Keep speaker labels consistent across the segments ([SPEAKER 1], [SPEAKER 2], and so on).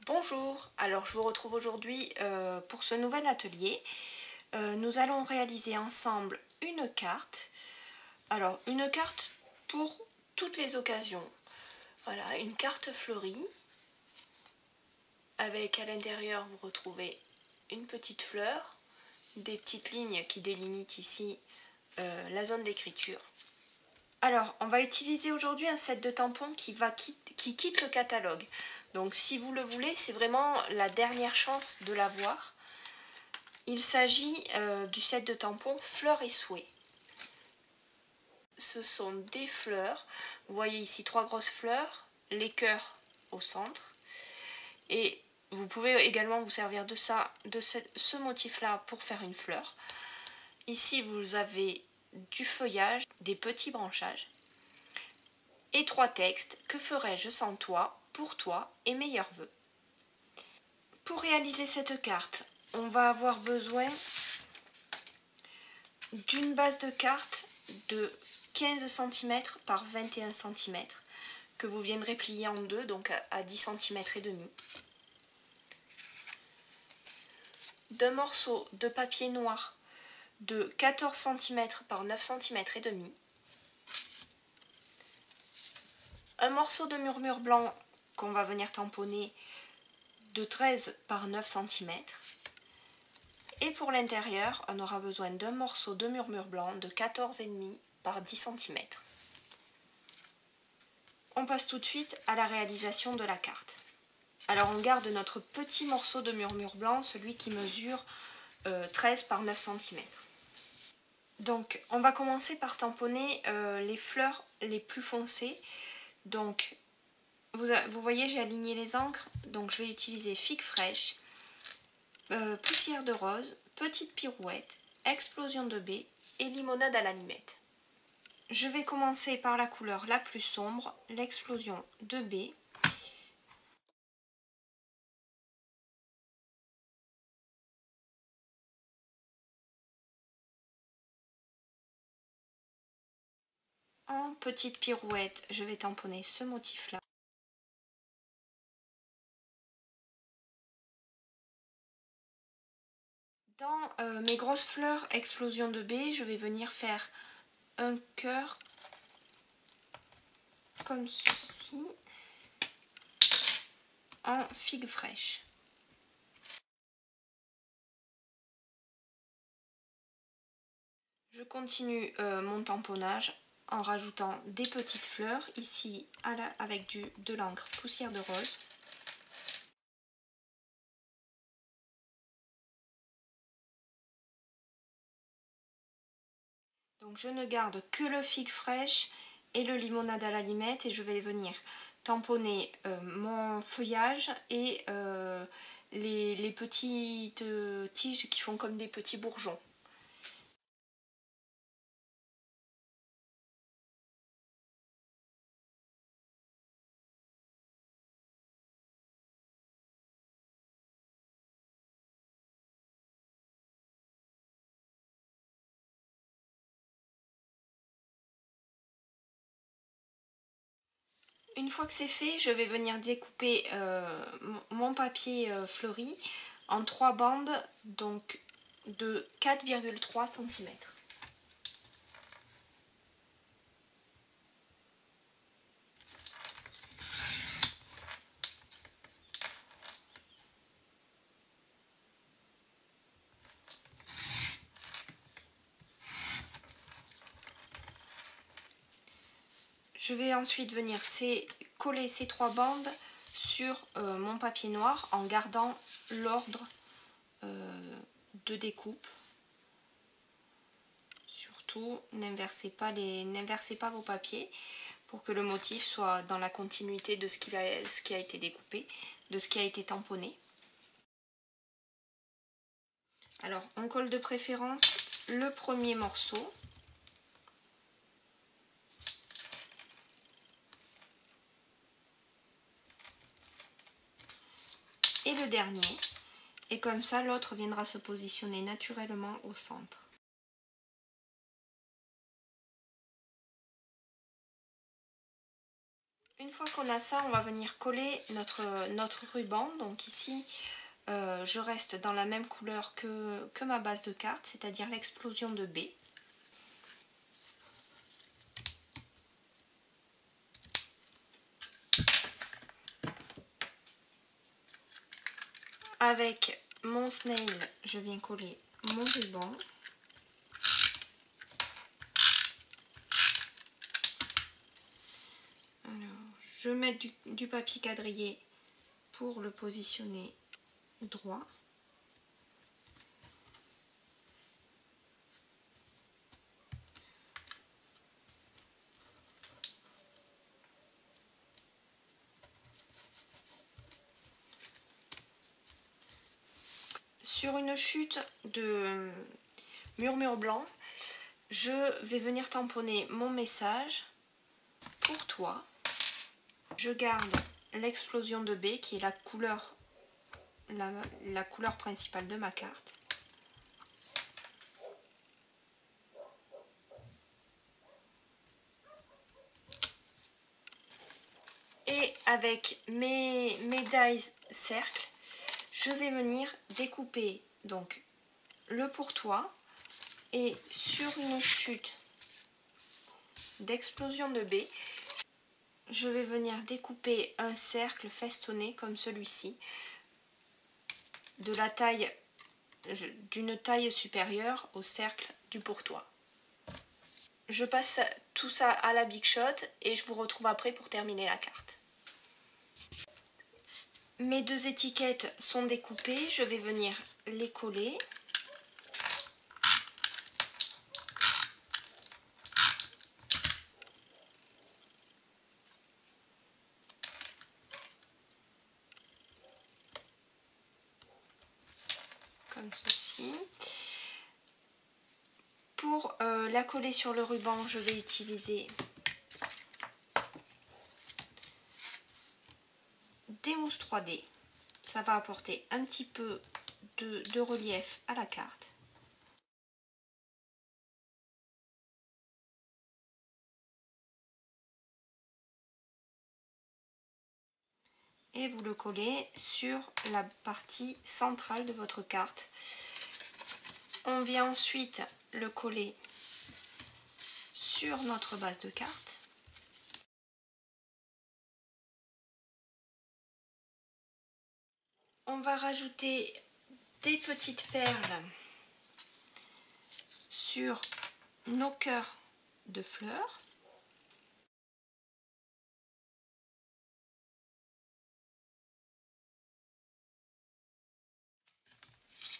[SPEAKER 1] Bonjour, alors je vous retrouve aujourd'hui pour ce nouvel atelier. Nous allons réaliser ensemble une carte. Alors une carte pour toutes les occasions. Voilà, une carte fleurie avec à l'intérieur vous retrouvez une petite fleur, des petites lignes qui délimitent ici la zone d'écriture. Alors on va utiliser aujourd'hui un set de tampons qui quitte le catalogue. Donc si vous le voulez, c'est vraiment la dernière chance de l'avoir. Il s'agit du set de tampons fleurs et souhaits. Ce sont des fleurs. Vous voyez ici 3 grosses fleurs, les cœurs au centre. Et vous pouvez également vous servir de ce motif-là pour faire une fleur. Ici vous avez du feuillage, des petits branchages. Et 3 textes. Que ferais-je sans toi, pour toi et meilleurs vœux. Pour réaliser cette carte, on va avoir besoin d'une base de carte de 15 cm par 21 cm que vous viendrez plier en deux, donc à 10 cm et demi. D'un morceau de papier noir de 14 cm par 9 cm et demi. Un morceau de murmure blanc qu'on va venir tamponner de 13 par 9 cm. Et pour l'intérieur, on aura besoin d'un morceau de murmure blanc de 14,5 par 10 cm. On passe tout de suite à la réalisation de la carte. Alors on garde notre petit morceau de murmure blanc, celui qui mesure 13 par 9 cm. Donc on va commencer par tamponner les fleurs les plus foncées. Donc vous voyez, j'ai aligné les encres, donc je vais utiliser figue fraîche, poussière de rose, petite pirouette, explosion de baie et limonade à la limette. Je vais commencer par la couleur la plus sombre, l'explosion de baie. En petite pirouette, je vais tamponner ce motif-là. Dans mes grosses fleurs explosion de baie, je vais venir faire un cœur comme ceci en figue fraîche. Je continue mon tamponnage en rajoutant des petites fleurs, ici avec de l'encre poussière de rose. Donc je ne garde que le figue fraîche et le limonade à la limette et je vais venir tamponner mon feuillage et les petites tiges qui font comme des petits bourgeons. Une fois que c'est fait, je vais venir découper mon papier fleuri en 3 bandes, donc de 4,3 cm. Je vais ensuite venir coller ces 3 bandes sur mon papier noir en gardant l'ordre de découpe. Surtout, n'inversez pas vos papiers pour que le motif soit dans la continuité de ce qui a été découpé, de ce qui a été tamponné. Alors, on colle de préférence le premier morceau. Et le dernier, et comme ça l'autre viendra se positionner naturellement au centre. Une fois qu'on a ça, on va venir coller notre ruban. Donc ici, je reste dans la même couleur que ma base de carte, c'est-à-dire l'explosion de B. Avec mon snail, je viens coller mon ruban. Alors, je mets du papier quadrillé pour le positionner droit. Sur une chute de murmure blanc, je vais venir tamponner mon message pour toi. Je garde l'explosion de B qui est la couleur principale de ma carte. Et avec mes dies cercles, je vais venir découper donc le pour toi et sur une chute d'explosion de B, je vais venir découper un cercle festonné comme celui-ci, d'une taille supérieure au cercle du pour toi. Je passe tout ça à la Big Shot et je vous retrouve après pour terminer la carte. Mes deux étiquettes sont découpées, je vais venir les coller. Comme ceci. Pour la coller sur le ruban, je vais utiliser des mousses 3D. Ça va apporter un petit peu de relief à la carte. Et vous le collez sur la partie centrale de votre carte. On vient ensuite le coller sur notre base de carte. On va rajouter des petites perles sur nos cœurs de fleurs.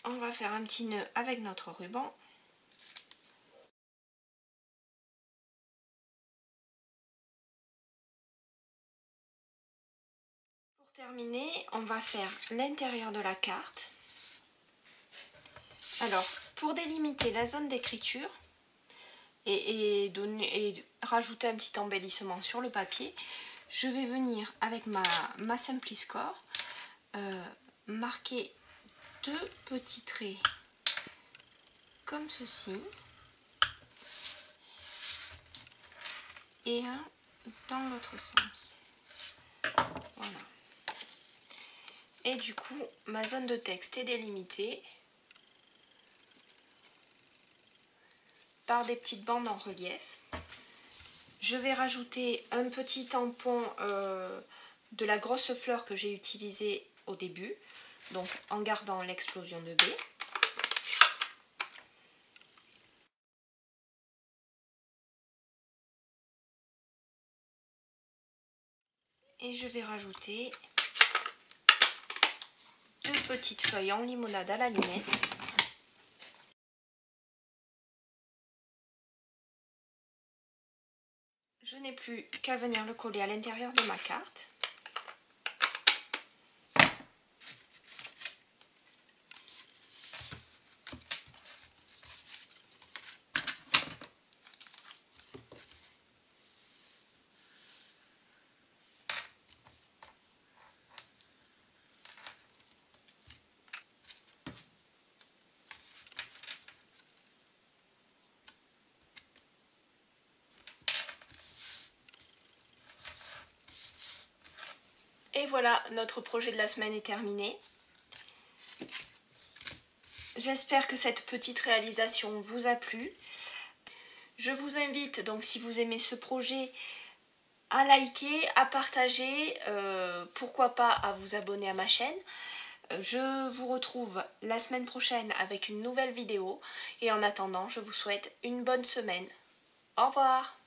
[SPEAKER 1] On va faire un petit nœud avec notre ruban. Pour terminer, on va faire l'intérieur de la carte. Alors, pour délimiter la zone d'écriture et rajouter un petit embellissement sur le papier, je vais venir avec ma Simpliscore marquer deux petits traits comme ceci et un dans l'autre sens. Voilà. Et du coup, ma zone de texte est délimitée par des petites bandes en relief. Je vais rajouter un petit tampon de la grosse fleur que j'ai utilisée au début, donc en gardant l'explosion de B. Et je vais rajouter deux petites feuilles en limonade à l'allumette. Je n'ai plus qu'à venir le coller à l'intérieur de ma carte. Et voilà, notre projet de la semaine est terminé. J'espère que cette petite réalisation vous a plu. Je vous invite donc, si vous aimez ce projet, à liker, à partager, pourquoi pas à vous abonner à ma chaîne. Je vous retrouve la semaine prochaine avec une nouvelle vidéo et en attendant, je vous souhaite une bonne semaine. Au revoir!